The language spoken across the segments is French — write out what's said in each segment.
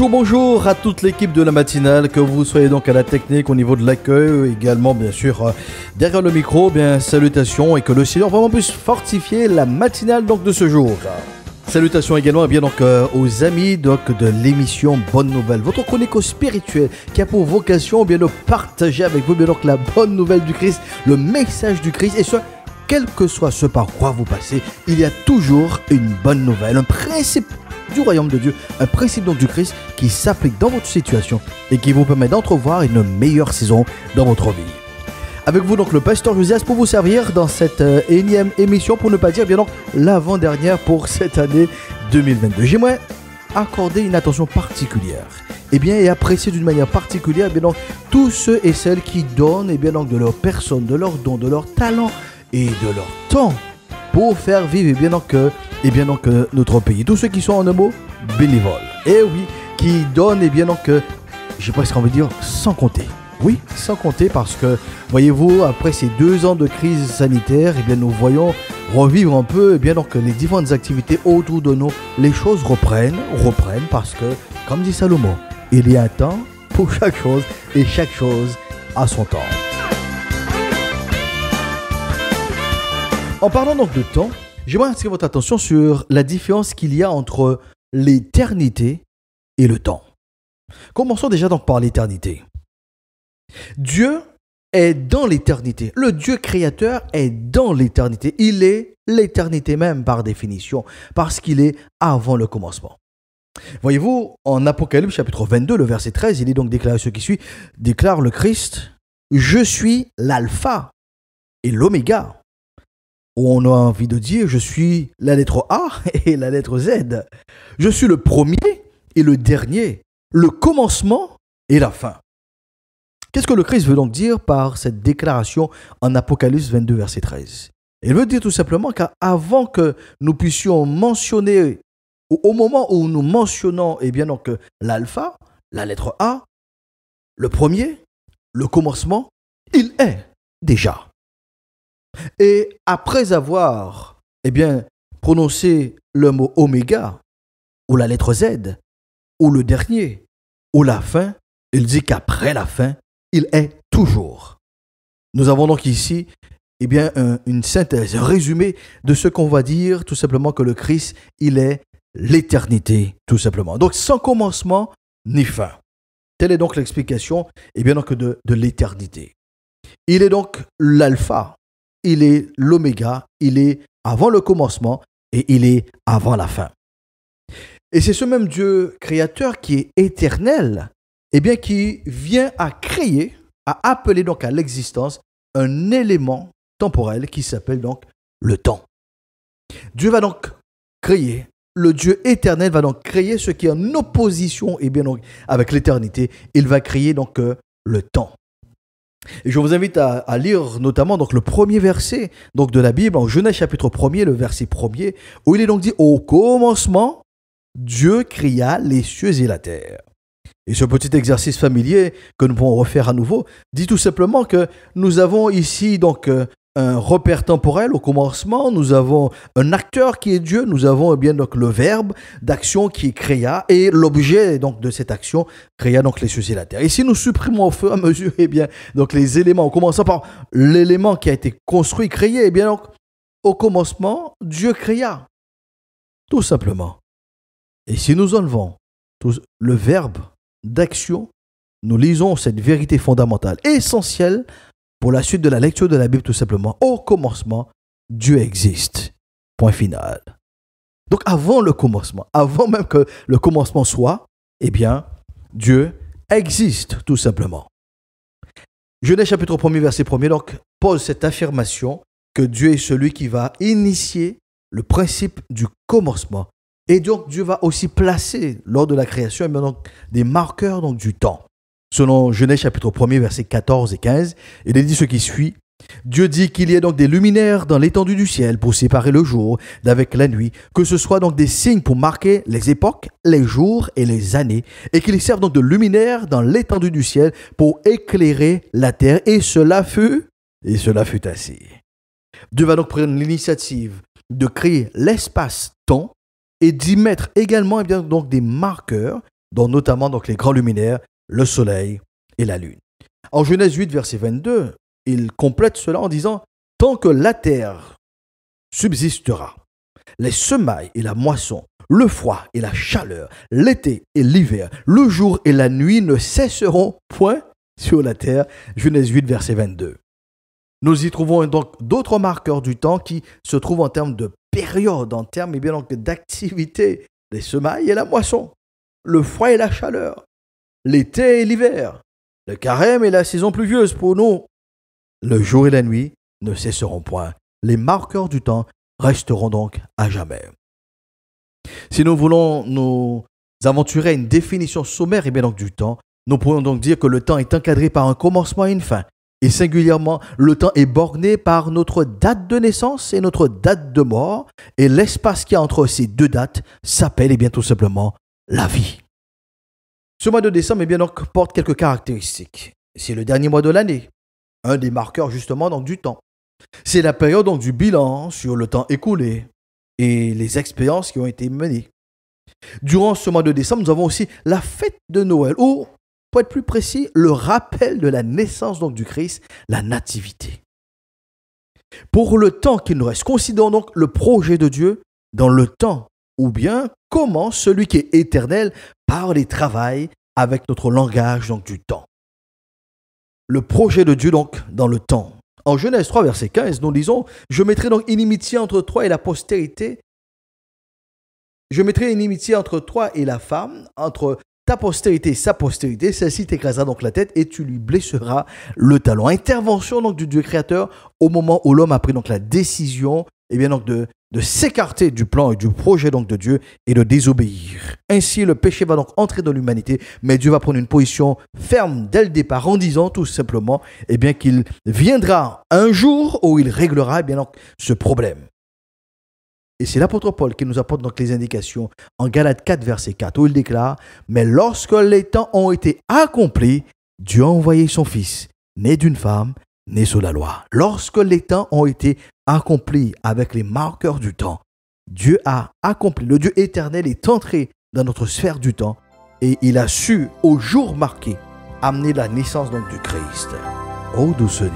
Bonjour à toute l'équipe de la matinale, que vous soyez donc à la technique, au niveau de l'accueil, également bien sûr derrière le micro, bien salutations et que le Seigneur vraiment puisse fortifier la matinale donc de ce jour. Salutations également bien donc aux amis donc de l'émission Bonne Nouvelle, votre chronique spirituelle qui a pour vocation bien de partager avec vous bien donc la bonne nouvelle du Christ, le message du Christ et ce quel que soit ce par quoi vous passez, il y a toujours une bonne nouvelle, un principe du royaume de Dieu, un principe donc du Christ qui s'applique dans votre situation et qui vous permet d'entrevoir une meilleure saison dans votre vie. Avec vous donc le pasteur Josias pour vous servir dans cette énième émission, pour ne pas dire bien donc l'avant-dernière pour cette année 2022. J'aimerais accorder une attention particulière et apprécier d'une manière particulière donc tous ceux et celles qui donnent donc de leur personne, de leur don, de leur talent et de leur temps pour faire vivre donc notre pays. Tous ceux qui sont en un mot bénévoles. Et oui, qui donnent donc j'ai presque envie de dire sans compter. Oui, sans compter parce que, voyez-vous, après ces 2 ans de crise sanitaire, nous voyons revivre un peu donc les différentes activités autour de nous. Les choses reprennent parce que, comme dit Salomon, il y a un temps pour chaque chose et chaque chose a son temps. En parlant donc de temps, j'aimerais attirer votre attention sur la différence qu'il y a entre l'éternité et le temps. Commençons déjà donc par l'éternité. Dieu est dans l'éternité. Le Dieu créateur est dans l'éternité. Il est l'éternité même par définition, parce qu'il est avant le commencement. Voyez-vous, en Apocalypse chapitre 22, le verset 13, il est donc déclaré ce qui suit, déclare le Christ, « Je suis l'alpha et l'oméga ». Où on a envie de dire, je suis la lettre A et la lettre Z. Je suis le premier et le dernier, le commencement et la fin. Qu'est-ce que le Christ veut donc dire par cette déclaration en Apocalypse 22, verset 13 ? Il veut dire tout simplement qu'avant que nous puissions mentionner, ou au moment où nous mentionnons donc l'alpha, la lettre A, le premier, le commencement, il est déjà. Et après avoir prononcé le mot oméga, ou la lettre Z, ou le dernier, ou la fin, il dit qu'après la fin, il est toujours. Nous avons donc ici une synthèse, un résumé de ce qu'on va dire, tout simplement que le Christ, il est l'éternité, tout simplement. Donc sans commencement ni fin. Telle est donc l'explication donc de l'éternité. Il est donc l'alpha. Il est l'oméga, il est avant le commencement et il est avant la fin. Et c'est ce même Dieu créateur qui est éternel, qui vient à créer, à appeler donc à l'existence un élément temporel qui s'appelle donc le temps. Dieu va donc créer, le Dieu éternel va donc créer ce qui est en opposition donc avec l'éternité. Il va créer donc le temps. Et je vous invite à lire notamment donc le premier verset donc de la Bible, en Genèse chapitre 1er, le verset 1er, où il est donc dit « Au commencement, Dieu créa les cieux et la terre ». Et ce petit exercice familier que nous pouvons refaire à nouveau dit tout simplement que nous avons ici donc un repère temporel au commencement, nous avons un acteur qui est Dieu, nous avons donc le verbe d'action qui est créa et l'objet donc de cette action créa donc les cieux et la terre. Et si nous supprimons au fur et à mesure donc les éléments, en commençant par l'élément qui a été construit, créé, donc au commencement, Dieu créa, tout simplement. Et si nous enlevons le verbe d'action, nous lisons cette vérité fondamentale, essentielle pour la suite de la lecture de la Bible, tout simplement. Au commencement, Dieu existe. Point final. Donc avant le commencement, avant même que le commencement soit, Dieu existe, tout simplement. Genèse chapitre 1er, verset 1er, donc, pose cette affirmation que Dieu est celui qui va initier le principe du commencement. Et donc, Dieu va aussi placer, lors de la création, donc, des marqueurs donc, du temps. Selon Genèse chapitre 1er, versets 14 et 15, il est dit ce qui suit. Dieu dit qu'il y a donc des luminaires dans l'étendue du ciel pour séparer le jour d'avec la nuit, que ce soit donc des signes pour marquer les époques, les jours et les années, et qu'ils servent donc de luminaires dans l'étendue du ciel pour éclairer la terre, et cela fut ainsi. Dieu va donc prendre l'initiative de créer l'espace-temps et d'y mettre également donc des marqueurs, dont notamment donc les grands luminaires, le soleil et la lune. En Genèse 8, verset 22, il complète cela en disant « Tant que la terre subsistera, les semailles et la moisson, le froid et la chaleur, l'été et l'hiver, le jour et la nuit ne cesseront point sur la terre. » Genèse 8, verset 22. Nous y trouvons donc d'autres marqueurs du temps qui se trouvent en termes de période, en termes d'activité, les semailles et la moisson, le froid et la chaleur, l'été et l'hiver, le carême et la saison pluvieuse pour nous. Le jour et la nuit ne cesseront point. Les marqueurs du temps resteront donc à jamais. Si nous voulons nous aventurer à une définition sommaire donc du temps, nous pourrions donc dire que le temps est encadré par un commencement et une fin. Et singulièrement, le temps est borné par notre date de naissance et notre date de mort. Et l'espace qu'il y a entre ces deux dates s'appelle tout simplement la vie. Ce mois de décembre donc, porte quelques caractéristiques. C'est le dernier mois de l'année. Un des marqueurs justement donc, du temps. C'est la période donc, du bilan sur le temps écoulé et les expériences qui ont été menées. Durant ce mois de décembre, nous avons aussi la fête de Noël, ou pour être plus précis, le rappel de la naissance donc, du Christ, la nativité. Pour le temps qu'il nous reste, considérons donc le projet de Dieu dans le temps, ou bien comment celui qui est éternel parle et travaille avec notre langage donc, du temps. Le projet de Dieu donc dans le temps. En Genèse 3, verset 15, nous lisons « Je mettrai donc inimitié entre toi et la postérité. Je mettrai inimitié entre toi et la femme, entre ta postérité et sa postérité. Celle-ci t'écrasera donc la tête et tu lui blesseras le talon. » Intervention donc du Dieu créateur au moment où l'homme a pris donc la décision donc de s'écarter du plan et du projet donc de Dieu et de désobéir. Ainsi, le péché va donc entrer dans l'humanité, mais Dieu va prendre une position ferme dès le départ en disant tout simplement qu'il viendra un jour où il réglera donc, ce problème. Et c'est l'apôtre Paul qui nous apporte donc les indications en Galates 4, verset 4, où il déclare « Mais lorsque les temps ont été accomplis, Dieu a envoyé son Fils, né d'une femme, né sous la loi. » Lorsque les temps ont été accomplis avec les marqueurs du temps, Dieu a accompli. Le Dieu éternel est entré dans notre sphère du temps et il a su, au jour marqué, amener la naissance donc du Christ. Ô douce nuit.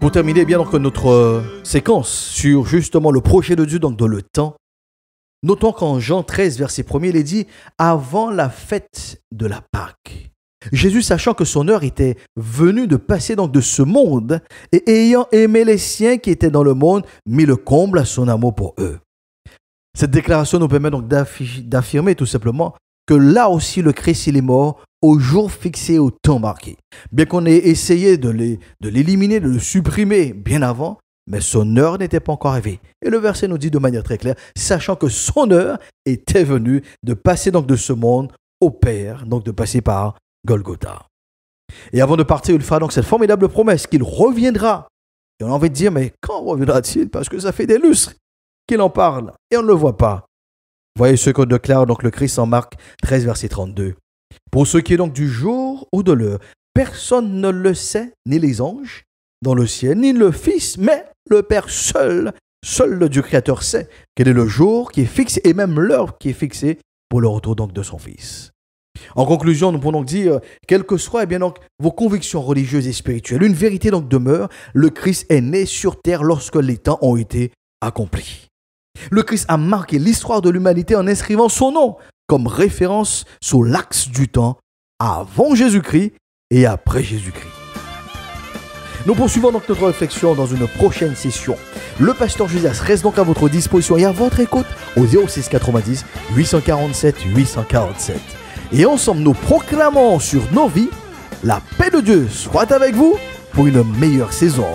Pour terminer donc notre séquence sur justement le projet de Dieu donc dans le temps, notons qu'en Jean 13, verset 1er, il est dit « Avant la fête de la Pâque ». Jésus, sachant que son heure était venue de passer donc de ce monde et ayant aimé les siens qui étaient dans le monde, mit le comble à son amour pour eux. Cette déclaration nous permet donc d'affirmer tout simplement que là aussi le Christ il est mort au jour fixé, au temps marqué. Bien qu'on ait essayé de l'éliminer, de le supprimer bien avant, mais son heure n'était pas encore arrivée. Et le verset nous dit de manière très claire, sachant que son heure était venue de passer donc de ce monde au Père, donc de passer par Golgotha. Et avant de partir, il fera donc cette formidable promesse qu'il reviendra. Et on a envie de dire, mais quand reviendra-t-il? Parce que ça fait des lustres qu'il en parle et on ne le voit pas. Voyez ce que déclare donc le Christ en Marc 13, verset 32. Pour ce qui est donc du jour ou de l'heure, personne ne le sait, ni les anges dans le ciel, ni le Fils, mais le Père seul le Dieu créateur sait quel est le jour qui est fixé et même l'heure qui est fixée pour le retour donc de son Fils. En conclusion, nous pouvons donc dire, quelles que soient donc, vos convictions religieuses et spirituelles, une vérité donc demeure, le Christ est né sur terre lorsque les temps ont été accomplis. Le Christ a marqué l'histoire de l'humanité en inscrivant son nom comme référence sur l'axe du temps avant Jésus-Christ et après Jésus-Christ. Nous poursuivons donc notre réflexion dans une prochaine session. Le pasteur Josias reste donc à votre disposition et à votre écoute au 06 90 847 847. Et ensemble, nous proclamons sur nos vies la paix de Dieu soit avec vous pour une meilleure saison.